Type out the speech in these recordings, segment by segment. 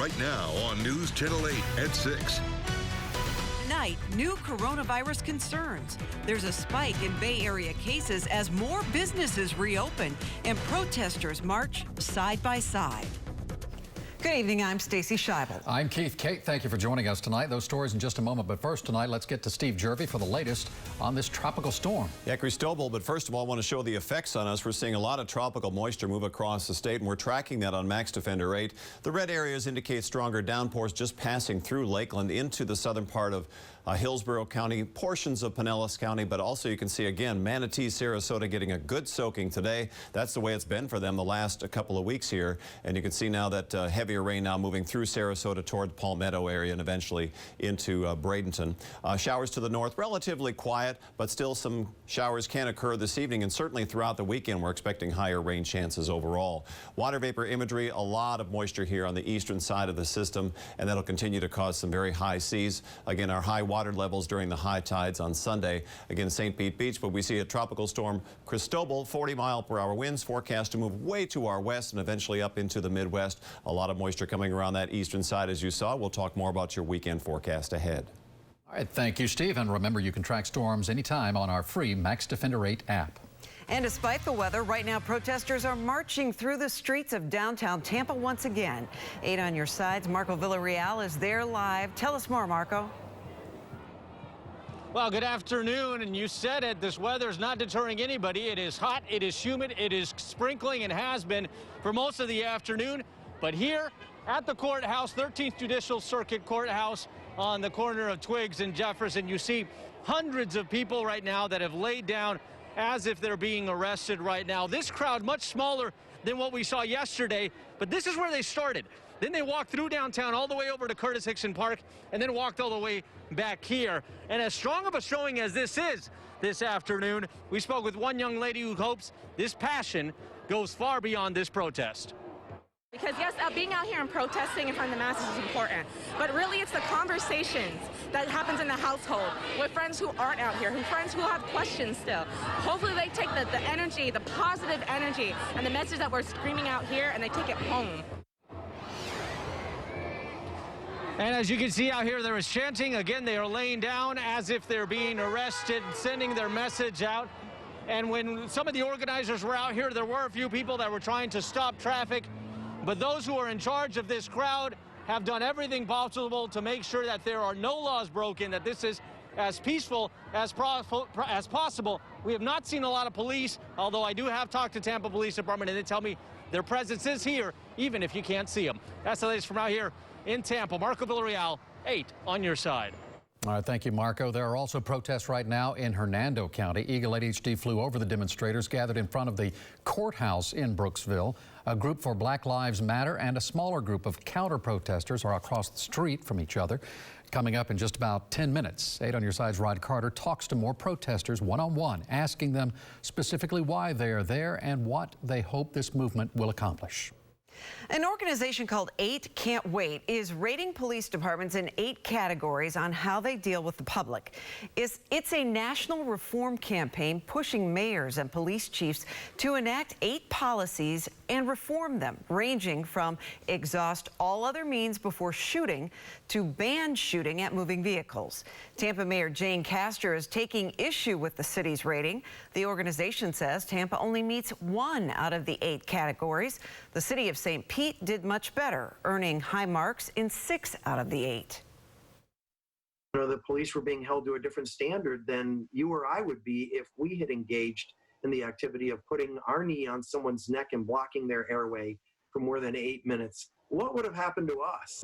right now on News Channel 8 at 6. Tonight, new coronavirus concerns. There's a spike in Bay Area cases as more businesses reopen and protesters march side by side. Good evening, I'm Stacy Scheibel. I'm Keith. Kate, thank you for joining us tonight. Those stories in just a moment, but first tonight, let's get to Steve Jervy for the latest on this tropical storm. Yeah, Cristobal, but first of all, I want to show the effects on us. We're seeing a lot of tropical moisture move across the state, and we're tracking that on Max Defender 8. The red areas indicate stronger downpours just passing through Lakeland into the southern part of Hillsborough County, portions of Pinellas County, but also you can see again Manatee, Sarasota getting a good soaking today. That's the way it's been for them the last couple of weeks here, and you can see now that heavier rain now moving through Sarasota toward the Palmetto area and eventually into Bradenton. Showers to the north, relatively quiet, but still some showers can occur this evening, and certainly throughout the weekend we're expecting higher rain chances overall. Water vapor imagery, a lot of moisture here on the eastern side of the system, and that'll continue to cause some very high seas. Again, our high water levels during the high tides on Sunday. Again, St. Pete Beach, but we see a tropical storm, Cristobal, 40-mile-per-hour winds forecast to move way to our west and eventually up into the Midwest. A lot of moisture coming around that eastern side, as you saw. We'll talk more about your weekend forecast ahead. All right, thank you, Steve. And remember, you can track storms anytime on our free Max Defender 8 app. And despite the weather, right now protesters are marching through the streets of downtown Tampa once again. 8 on your sides. Marco Villarreal is there live. Tell us more, Marco. Well, good afternoon, and you said it, this weather is not deterring anybody. It is hot, it is humid, it is sprinkling, and has been for most of the afternoon. But here at the courthouse, 13th Judicial Circuit Courthouse on the corner of Twiggs and Jefferson, you see hundreds of people right now that have laid down as if they're being arrested right now. This crowd much smaller than what we saw yesterday, but this is where they started. Then they walked through downtown all the way over to Curtis Hickson Park and then walked all the way back here. And as strong of a showing as this is this afternoon, we spoke with one young lady who hopes this passion goes far beyond this protest. Because yes, being out here and protesting in front of the masses is important, but really it's the conversations that happens in the household with friends who aren't out here, friends who have questions still. Hopefully they take the energy, the positive energy, and the message that we're screaming out here, and they take it home. And as you can see out here, there is chanting. Again, they are laying down as if they're being arrested, sending their message out. And when some of the organizers were out here, there were a few people that were trying to stop traffic. But those who are in charge of this crowd have done everything possible to make sure that there are no laws broken, that this is as peaceful as possible. We have not seen a lot of police, although I do have talked to Tampa Police Department, and they tell me their presence is here, even if you can't see them. That's the latest from out here in Tampa. Marco Villarreal, 8 on your side. All right, thank you, Marco. There are also protests right now in Hernando County. Eagle 8 HD flew over the demonstrators gathered in front of the courthouse in Brooksville. A group for Black Lives Matter and a smaller group of counter-protesters are across the street from each other. Coming up in just about 10 minutes, 8 on your side's Rod Carter talks to more protesters one-on-one, asking them specifically why they are there and what they hope this movement will accomplish. An organization called 8 Can't Wait is rating police departments in 8 categories on how they deal with the public. It's a national reform campaign pushing mayors and police chiefs to enact 8 policies and reform them, ranging from exhaust all other means before shooting to ban shooting at moving vehicles. Tampa Mayor Jane Castor is taking issue with the city's rating. The organization says Tampa only meets 1 out of the 8 categories. The city of St. Pete did much better, earning high marks in 6 out of the 8. You know, the police were being held to a different standard than you or I would be if we had engaged in the activity of putting our knee on someone's neck and blocking their airway for more than 8 minutes. What would have happened to us?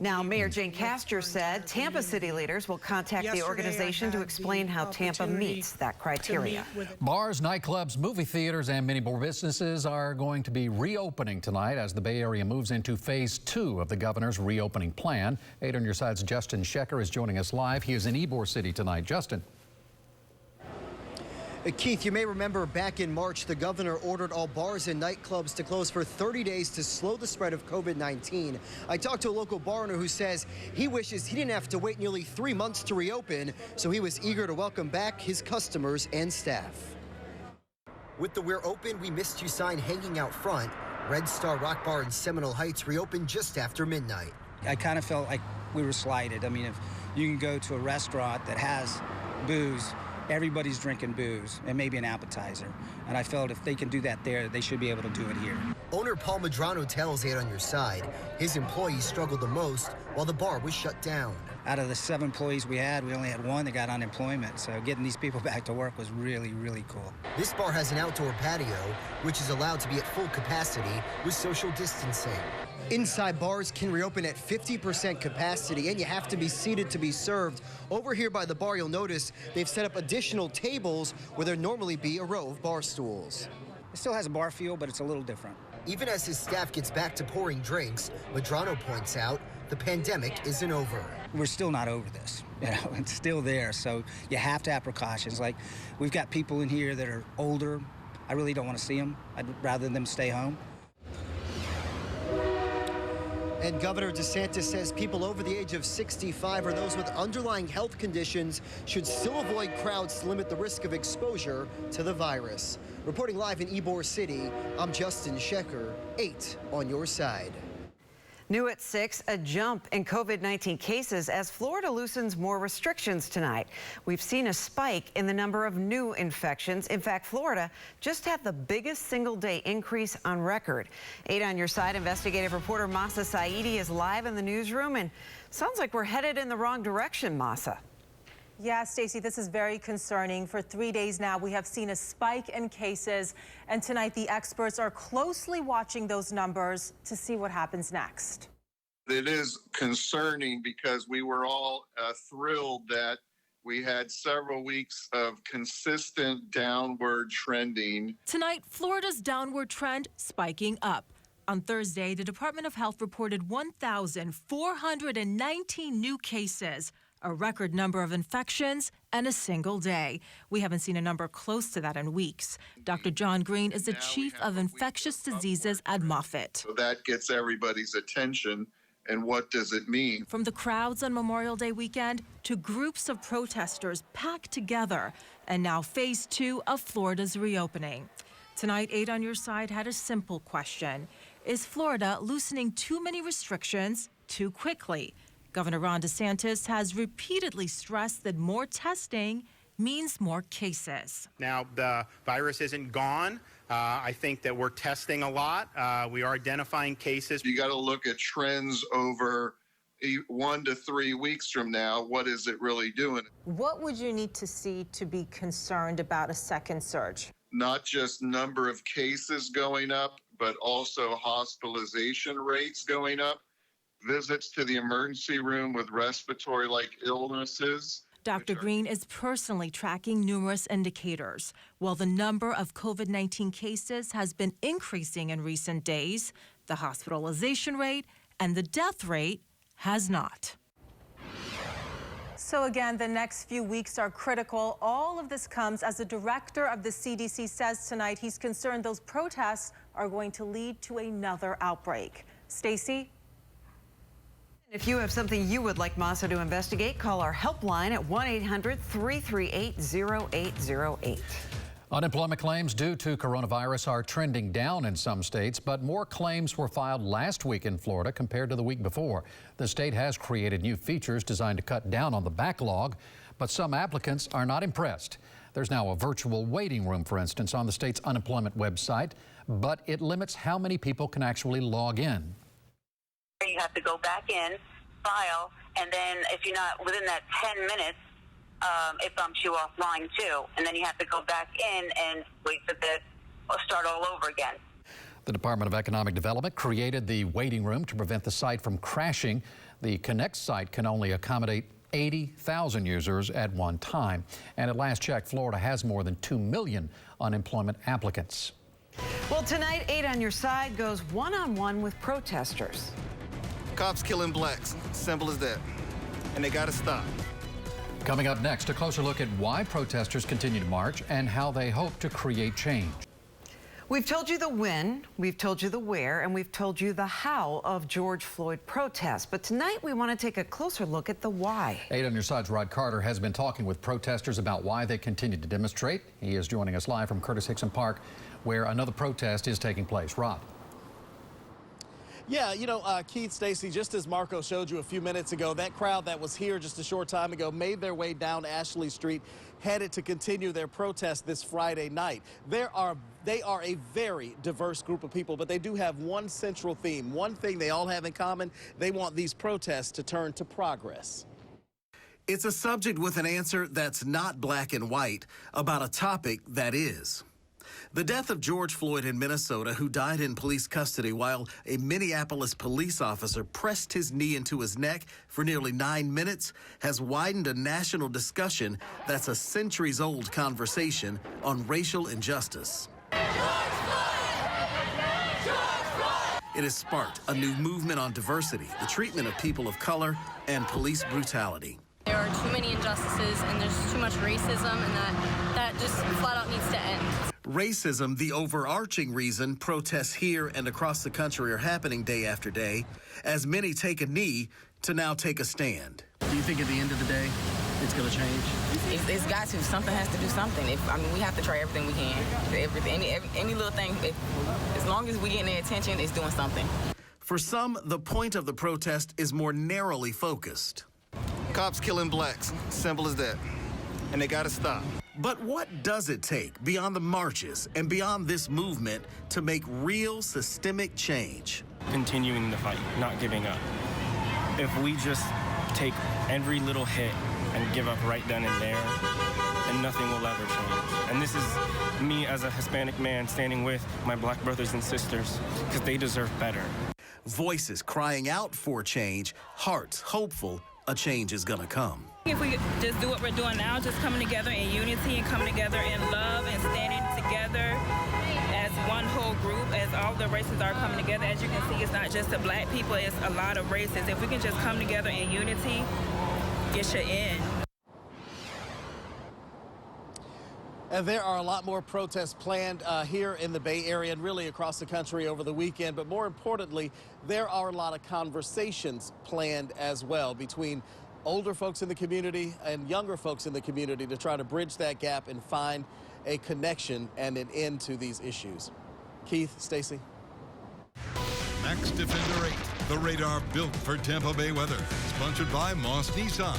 Now, Mayor Jane Castor said Tampa city leaders will contact the organization to explain how Tampa meets that criteria. Bars, nightclubs, movie theaters, and many more businesses are going to be reopening tonight as the Bay Area moves into phase 2 of the governor's reopening plan. 8 on your side's Justin Schecker is joining us live. He is in Ybor City tonight. Justin. Keith, you may remember back in March, the governor ordered all bars and nightclubs to close for 30 days to slow the spread of COVID-19. I talked to a local bar owner who says he wishes he didn't have to wait nearly 3 months to reopen, so he was eager to welcome back his customers and staff. With the "We're open, we missed you" sign hanging out front, Red Star Rock Bar in Seminole Heights reopened just after midnight. I kind of felt like we were slighted. I mean, if you can go to a restaurant that has booze, everybody's drinking booze and maybe an appetizer. And I felt if they can do that there, they should be able to do it here. Owner Paul Madrano tells 8 on Your Side his employees struggled the most while the bar was shut down. Out of the 7 employees we only had 1 that got unemployment. So getting these people back to work was really, really cool. This bar has an outdoor patio, which is allowed to be at full capacity with social distancing. Inside bars can reopen at 50% capacity, and you have to be seated to be served. Over here by the bar, you'll notice they've set up additional tables where there normally be a row of bar stools. It still has a bar feel, but it's a little different. Even as his staff gets back to pouring drinks, Madrano points out the pandemic isn't over. We're still not over this. You know, it's still there, so you have to have precautions. Like, we've got people in here that are older. I really don't want to see them. I'd rather them stay home. And Governor DeSantis says people over the age of 65 or those with underlying health conditions should still avoid crowds to limit the risk of exposure to the virus. Reporting live in Ybor City, I'm Justin Shecker, 8 on Your Side. New at 6, a jump in COVID-19 cases as Florida loosens more restrictions tonight. We've seen a spike in the number of new infections. In fact, Florida just had the biggest single-day increase on record. 8 on Your Side investigative reporter Masa Saidi is live in the newsroom, and sounds like we're headed in the wrong direction, Masa. Yeah, Stacey, this is very concerning. For 3 days now, we have seen a spike in cases, and tonight the experts are closely watching those numbers to see what happens next. It is concerning because we were all thrilled that we had several weeks of consistent downward trending. Tonight, Florida's downward trend spiking up. On Thursday, the Department of Health reported 1,419 new cases, a record number of infections, and a single day. We haven't seen a number close to that in weeks. Dr. John Green is the chief of infectious diseases at Moffitt. So that gets everybody's attention. And what does it mean? From the crowds on Memorial Day weekend to groups of protesters packed together, and now phase 2 of Florida's reopening. Tonight, 8 on Your Side had a simple question. Is Florida loosening too many restrictions too quickly? Governor Ron DeSantis has repeatedly stressed that more testing means more cases. Now, the virus isn't gone. I think that we're testing a lot. We are identifying cases. You got to look at trends over 1 to 3 weeks from now. What is it really doing? What would you need to see to be concerned about a second surge? Not just number of cases going up, but also hospitalization rates going up, visits to the emergency room with respiratory-like illnesses. Dr. Green is personally tracking numerous indicators. While the number of COVID-19 cases has been increasing in recent days, the hospitalization rate and the death rate has not. So again, the next few weeks are critical. All of this comes as the director of the CDC says tonight he's concerned those protests are going to lead to another outbreak. Stacey? If you have something you would like Masa to investigate, call our helpline at 1-800-338-0808. Unemployment claims due to coronavirus are trending down in some states, but more claims were filed last week in Florida compared to the week before. The state has created new features designed to cut down on the backlog, but some applicants are not impressed. There's now a virtual waiting room, for instance, on the state's unemployment website, but it limits how many people can actually log in. You have to go back in, file, and then if you're not within that 10 minutes, it bumps you offline too. And then you have to go back in and wait for the start all over again. The Department of Economic Development created the waiting room to prevent the site from crashing. The Connect site can only accommodate 80,000 users at one time. And at last check, Florida has more than 2 million unemployment applicants. Well, tonight, 8 on Your Side goes one-on-one with protesters. Cops killing blacks, simple as that. And they gotta stop. Coming up next, a closer look at why protesters continue to march and how they hope to create change. We've told you the when, we've told you the where, and we've told you the how of George Floyd protests. But tonight we want to take a closer look at the why. 8 on Your Side's Rod Carter has been talking with protesters about why they continue to demonstrate. He is joining us live from Curtis Hickson Park, where another protest is taking place. Rod. Yeah, you know, Keith, Stacy, just as Marco showed you a few minutes ago, that crowd that was here just a short time ago made their way down Ashley Street, headed to continue their protest this Friday night. They are a very diverse group of people, but they do have one central theme. One thing they all have in common: they want these protests to turn to progress. It's a subject with an answer that's not black and white about a topic that is. The death of George Floyd in Minnesota, who died in police custody while a Minneapolis police officer pressed his knee into his neck for nearly 9 minutes, has widened a national discussion that's a centuries-old conversation on racial injustice. It has sparked a new movement on diversity, the treatment of people of color, and police brutality. There are too many injustices and there's too much racism, and that just flat out needs to end. Racism, the overarching reason protests here and across the country are happening day after day, as many take a knee to now take a stand. Do you think at the end of the day, it's going to change? It's got to. Something has to do something. We have to try everything we can. Any little thing, as long as we get their attention, it's doing something. For some, the point of the protest is more narrowly focused. Cops killing blacks. Simple as that. And they gotta stop. But what does it take beyond the marches and beyond this movement to make real systemic change? Continuing the fight, not giving up. If we just take every little hit and give up right then and there, then nothing will ever change. And this is me as a Hispanic man standing with my black brothers and sisters, because they deserve better. Voices crying out for change, hearts hopeful a change is gonna come. If we just do what we're doing now, just coming together in unity and coming together in love and standing together as one whole group, as all the races are coming together. As you can see, it's not just the black people, it's a lot of races. If we can just come together in unity, it should end. And there are a lot more protests planned here in the Bay Area and really across the country over the weekend. But more importantly, there are a lot of conversations planned as well between older folks in the community and younger folks in the community to try to bridge that gap and find a connection and an end to these issues. Keith, Stacy. Max Defender 8, the radar built for Tampa Bay weather. Sponsored by Moss Nissan.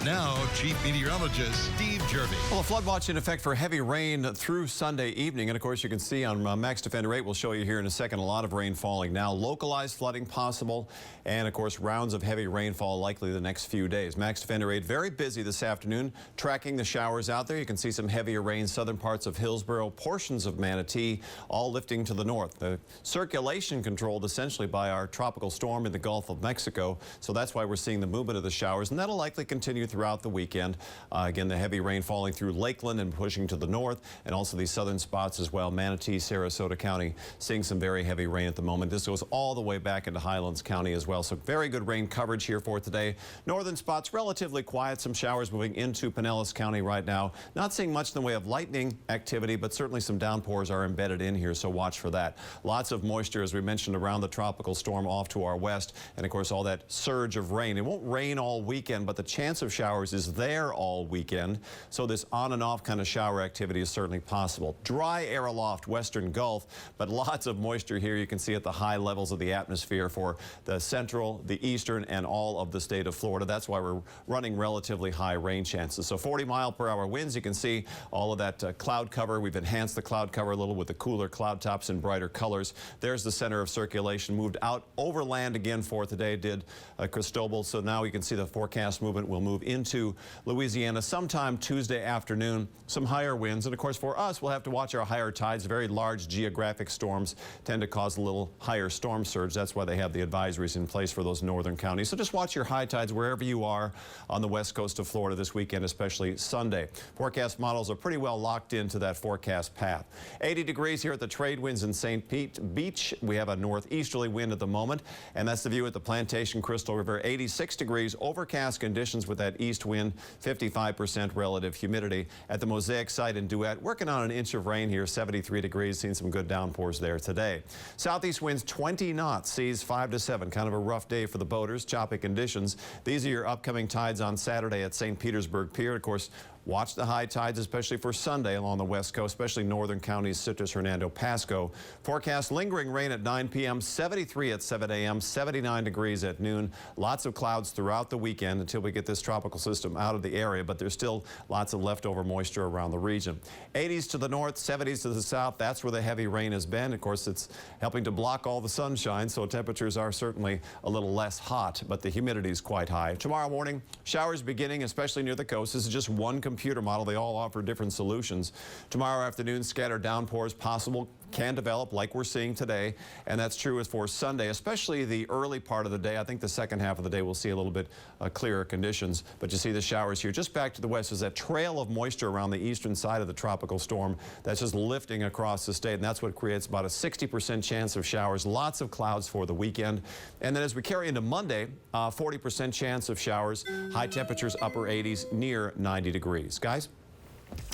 Now, Chief Meteorologist Steve Jervy. Well, a flood watch in effect for heavy rain through Sunday evening. And of course, you can see on Max Defender 8, we'll show you here in a second, a lot of rain falling now. Localized flooding possible. And of course, rounds of heavy rainfall likely the next few days. Max Defender 8 very busy this afternoon, tracking the showers out there. You can see some heavier rain, southern parts of Hillsborough, portions of Manatee, all lifting to the north. The circulation controlled essentially by our tropical storm in the Gulf of Mexico. So that's why we're seeing the movement of the showers, and that'll likely continue throughout the weekend. Again, the heavy rain falling through Lakeland and pushing to the north, and also these southern spots as well. Manatee, Sarasota County, seeing some very heavy rain at the moment. This goes all the way back into Highlands County as well. So very good rain coverage here for today. Northern spots relatively quiet. Some showers moving into Pinellas County right now. Not seeing much in the way of lightning activity, but certainly some downpours are embedded in here, so watch for that. Lots of moisture, as we mentioned, around the tropical storm off to our west, and of course all that surge of rain. It won't rain all weekend, but the chance of showers is there all weekend, so this on and off kind of shower activity is certainly possible. Dry air aloft western Gulf, but lots of moisture here. You can see at the high levels of the atmosphere for the central, the eastern, and all of the state of Florida. That's why we're running relatively high rain chances. So 40-mile-per-hour winds. You can see all of that cloud cover. We've enhanced the cloud cover a little with the cooler cloud tops in brighter colors. There's the center of circulation. Moved out overland again for today, did Cristobal. So now you can see the forecast movement will move into Louisiana sometime Tuesday afternoon. Some higher winds, and of course for us, we'll have to watch our higher tides. Very large geographic storms tend to cause a little higher storm surge. That's why they have the advisories in place for those northern counties. So just watch your high tides wherever you are on the west coast of Florida this weekend, especially Sunday. Forecast models are pretty well locked into that forecast path. 80 degrees here at the trade winds in St. Pete Beach. We have a northeasterly wind at the moment, and that's the view at the Plantation Crystal River. 86 degrees, overcast conditions with that east wind, 55% relative humidity. At the Mosaic site in Duet, working on an inch of rain here, 73 degrees, seeing some good downpours there today. Southeast winds 20 knots, seas 5 to 7. Kind of a rough day for the boaters, choppy conditions. These are your upcoming tides on Saturday at St. Petersburg Pier. Of course, Watch the high tides, especially for Sunday along the west coast, especially northern counties, Citrus, Hernando, Pasco. Forecast lingering rain at 9 p.m., 73 at 7 a.m., 79 degrees at noon. Lots of clouds throughout the weekend until we get this tropical system out of the area, but there's still lots of leftover moisture around the region. 80s to the north, 70s to the south. That's where the heavy rain has been. Of course, it's helping to block all the sunshine, so temperatures are certainly a little less hot, but the humidity is quite high. Tomorrow morning, showers beginning, especially near the coast. This is just one computer model. They all offer different solutions. Tomorrow afternoon, scattered downpours possible, can develop like we're seeing today, and that's true as for Sunday, especially the early part of the day. I think the second half of the day we'll see a little bit clearer conditions, but you see the showers here. Just back to the west is that trail of moisture around the eastern side of the tropical storm that's just lifting across the state, and that's what creates about a 60% chance of showers. Lots of clouds for the weekend. And then as we carry into Monday, 40% chance of showers, high temperatures upper 80s, near 90 degrees. Guys?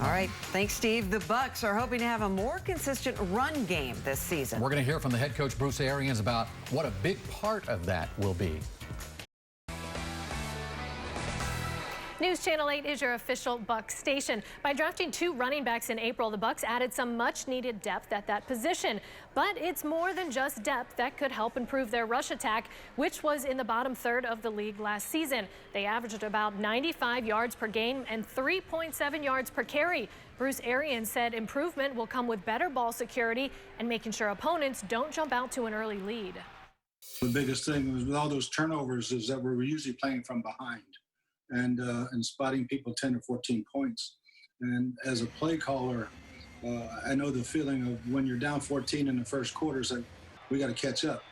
All right. Thanks, Steve. The Bucs are hoping to have a more consistent run game this season. We're going to hear from the head coach, Bruce Arians, about what a big part of that will be. News Channel 8 is your official Bucs station. By drafting 2 running backs in April, the Bucs added some much-needed depth at that position. But it's more than just depth that could help improve their rush attack, which was in the bottom third of the league last season. They averaged about 95 yards per game and 3.7 yards per carry. Bruce Arians said improvement will come with better ball security and making sure opponents don't jump out to an early lead. The biggest thing was with all those turnovers is that we're usually playing from behind and spotting people 10 or 14 points. And as a play caller, I know the feeling of when you're down 14 in the first quarter, is like, we got to catch up.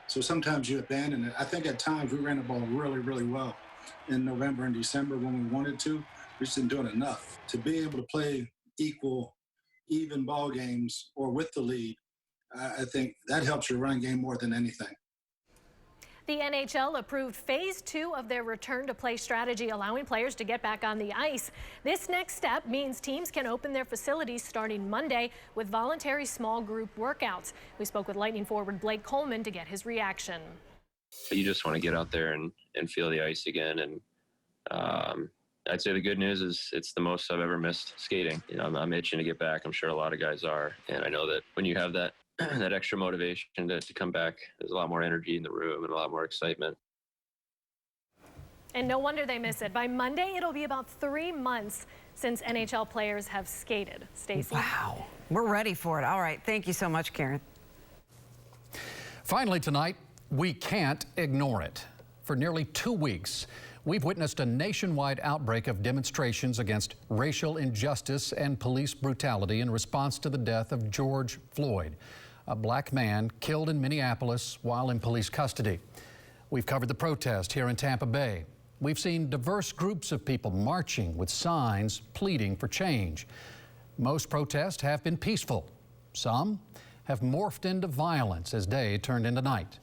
So sometimes you abandon it. I think at times we ran the ball really, really well in November and December when we wanted to. We just didn't do it enough. To be able to play even ball games or with the lead, I think that helps your run game more than anything. The NHL approved phase 2 of their return to play strategy, allowing players to get back on the ice. This next step means teams can open their facilities starting Monday with voluntary small group workouts. We spoke with Lightning forward Blake Coleman to get his reaction. You just want to get out there and feel the ice again. And I'd say the good news is it's the most I've ever missed skating. You know, I'm itching to get back. I'm sure a lot of guys are. And I know that when you have that extra motivation to come back, there's a lot more energy in the room and a lot more excitement. And no wonder they miss it. By Monday, it'll be about 3 months since NHL players have skated. Stacey? Wow. We're ready for it. All right. Thank you so much, Karen. Finally tonight, we can't ignore it. For nearly 2 weeks, we've witnessed a nationwide outbreak of demonstrations against racial injustice and police brutality in response to the death of George Floyd, a black man killed in Minneapolis while in police custody. We've covered the protest here in Tampa Bay. We've seen diverse groups of people marching with signs pleading for change. Most protests have been peaceful. Some have morphed into violence as day turned into night.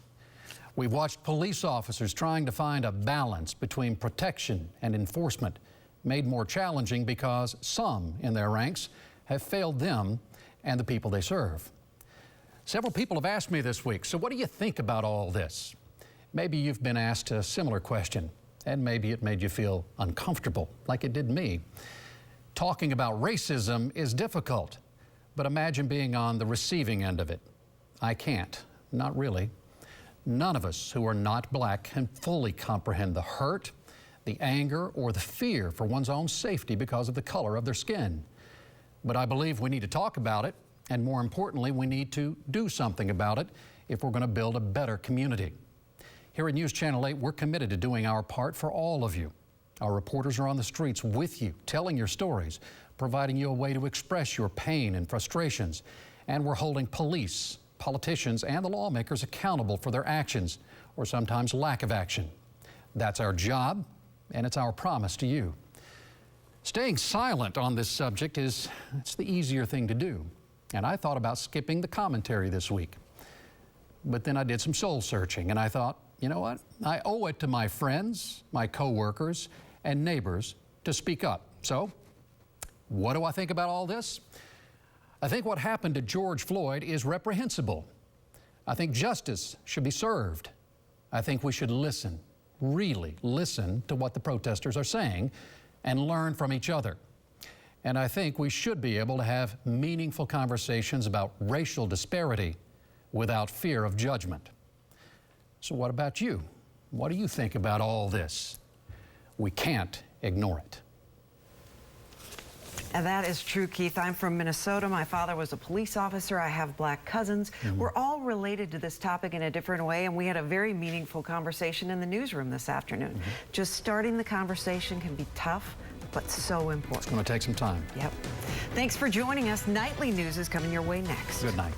We've watched police officers trying to find a balance between protection and enforcement, made more challenging because some in their ranks have failed them and the people they serve. Several people have asked me this week, so what do you think about all this? Maybe you've been asked a similar question, and maybe it made you feel uncomfortable, like it did me. Talking about racism is difficult, but imagine being on the receiving end of it. I can't, not really. None of us who are not black can fully comprehend the hurt, the anger, or the fear for one's own safety because of the color of their skin. But I believe we need to talk about it, and more importantly, we need to do something about it if we're going to build a better community. Here at News Channel 8, we're committed to doing our part for all of you. Our reporters are on the streets with you, telling your stories, providing you a way to express your pain and frustrations, and we're holding police, politicians, and the lawmakers accountable for their actions, or sometimes lack of action. That's our job, and it's our promise to you. Staying silent on this subject it's the easier thing to do. And I thought about skipping the commentary this week. But then I did some soul searching, and I thought, you know what? I owe it to my friends, my coworkers, and neighbors to speak up. So, what do I think about all this? I think what happened to George Floyd is reprehensible. I think justice should be served. I think we should listen, really listen to what the protesters are saying and learn from each other. And I think we should be able to have meaningful conversations about racial disparity without fear of judgment. So what about you? What do you think about all this? We can't ignore it. And that is true, Keith. I'm from Minnesota. My father was a police officer. I have black cousins. We're all related to this topic in a different way, and we had a very meaningful conversation in the newsroom this afternoon. Just starting the conversation can be tough, but so important. It's going to take some time. Yep. Thanks for joining us. Nightly news is coming your way next. Good night.